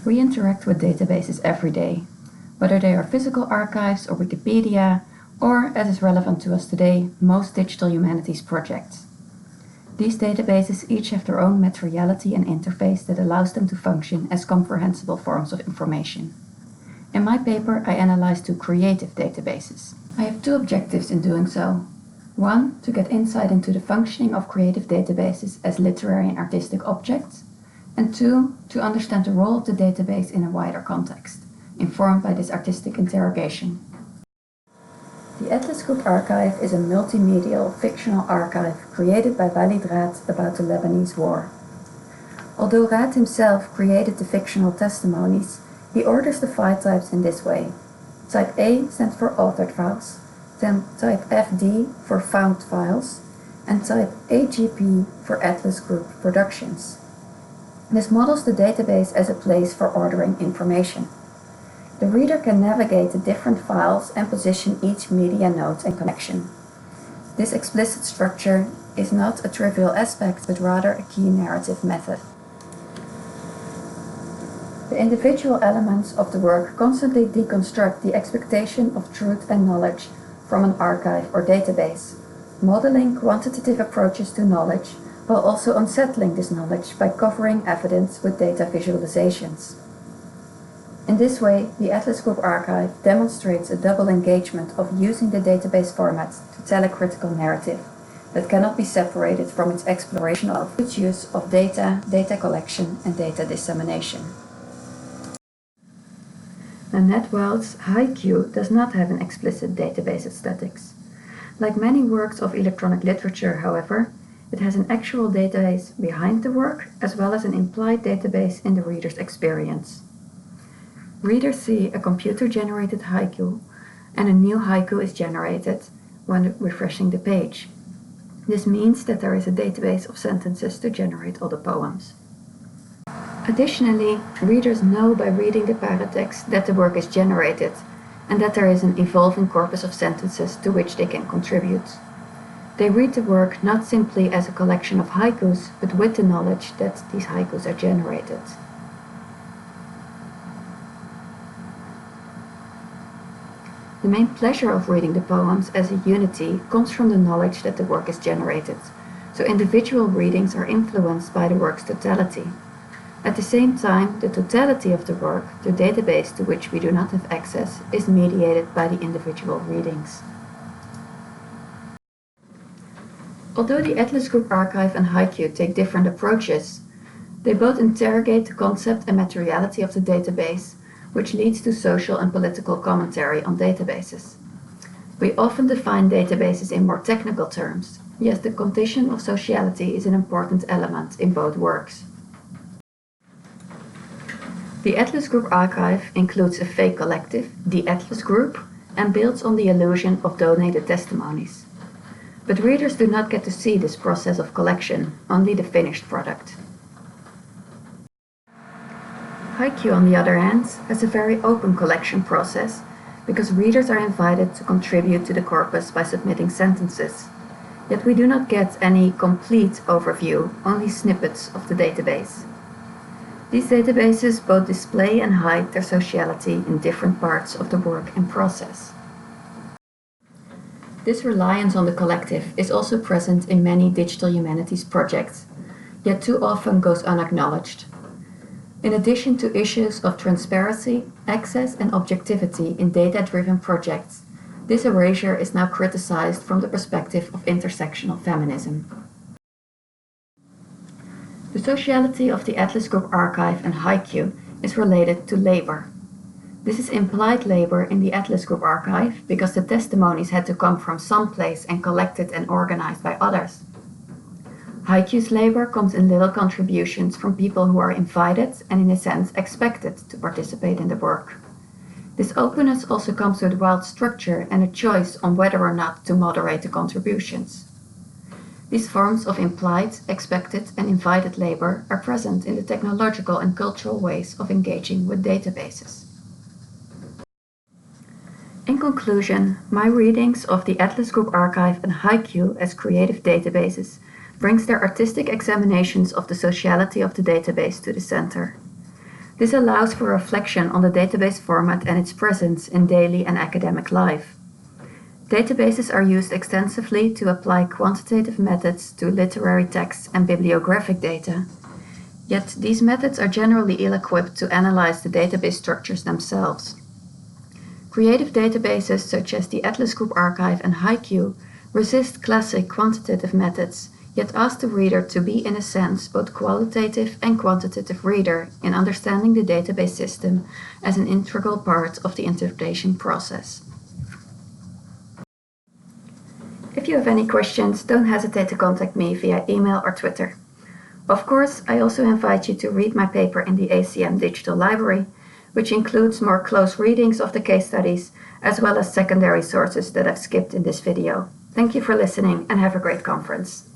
We interact with databases every day, whether they are physical archives or Wikipedia, or, as is relevant to us today, most digital humanities projects. These databases each have their own materiality and interface that allows them to function as comprehensible forms of information. In my paper, I analyzed two creative databases. I have two objectives in doing so. One, to get insight into the functioning of creative databases as literary and artistic objects, and two, to understand the role of the database in a wider context, informed by this artistic interrogation. The Atlas Group Archive is a multimedial fictional archive created by Walid Raad about the Lebanese War. Although Raad himself created the fictional testimonies, he orders the file types in this way. Type A stands for authored files, then type FD for found files, and type AGP for Atlas Group Productions. This models the database as a place for ordering information. The reader can navigate the different files and position each media node and connection. This explicit structure is not a trivial aspect, but rather a key narrative method. The individual elements of the work constantly deconstruct the expectation of truth and knowledge from an archive or database, modeling quantitative approaches to knowledge, while also unsettling this knowledge by covering evidence with data visualizations. In this way, the Atlas Group Archive demonstrates a double engagement of using the database format to tell a critical narrative that cannot be separated from its exploration of its use of data, data collection, and data dissemination. Nanette Wild's HiQ does not have an explicit database aesthetics. Like many works of electronic literature, however, it has an actual database behind the work, as well as an implied database in the reader's experience. Readers see a computer-generated haiku, and a new haiku is generated when refreshing the page. This means that there is a database of sentences to generate all the poems. Additionally, readers know by reading the paratext that the work is generated, and that there is an evolving corpus of sentences to which they can contribute. They read the work not simply as a collection of haikus, but with the knowledge that these haikus are generated. The main pleasure of reading the poems as a unity comes from the knowledge that the work is generated, so individual readings are influenced by the work's totality. At the same time, the totality of the work, the database to which we do not have access, is mediated by the individual readings. Although the Atlas Group Archive and HiQ take different approaches, they both interrogate the concept and materiality of the database, which leads to social and political commentary on databases. We often define databases in more technical terms, yet the condition of sociality is an important element in both works. The Atlas Group Archive includes a fake collective, the Atlas Group, and builds on the illusion of donated testimonies. But readers do not get to see this process of collection, only the finished product. HiQ, on the other hand, has a very open collection process because readers are invited to contribute to the corpus by submitting sentences. Yet we do not get any complete overview, only snippets of the database. These databases both display and hide their sociality in different parts of the work and process. This reliance on the collective is also present in many digital humanities projects, yet too often goes unacknowledged. In addition to issues of transparency, access, and objectivity in data-driven projects, this erasure is now criticized from the perspective of intersectional feminism. The sociality of the Atlas Group Archive and HiQ is related to labor. This is implied labor in the Atlas Group Archive because the testimonies had to come from someplace and collected and organized by others. HiQ's labor comes in little contributions from people who are invited and in a sense expected to participate in the work. This openness also comes with wild structure and a choice on whether or not to moderate the contributions. These forms of implied, expected, and invited labor are present in the technological and cultural ways of engaging with databases. In conclusion, my readings of the Atlas Group Archive and HiQ as creative databases brings their artistic examinations of the sociality of the database to the center. This allows for reflection on the database format and its presence in daily and academic life. Databases are used extensively to apply quantitative methods to literary texts and bibliographic data. Yet these methods are generally ill-equipped to analyze the database structures themselves. Creative databases such as the Atlas Group Archive and HiQ resist classic quantitative methods, yet ask the reader to be, in a sense, both qualitative and quantitative reader in understanding the database system as an integral part of the interpretation process. If you have any questions, don't hesitate to contact me via email or Twitter. Of course, I also invite you to read my paper in the ACM Digital Library, which includes more close readings of the case studies, as well as secondary sources that I've skipped in this video. Thank you for listening and have a great conference.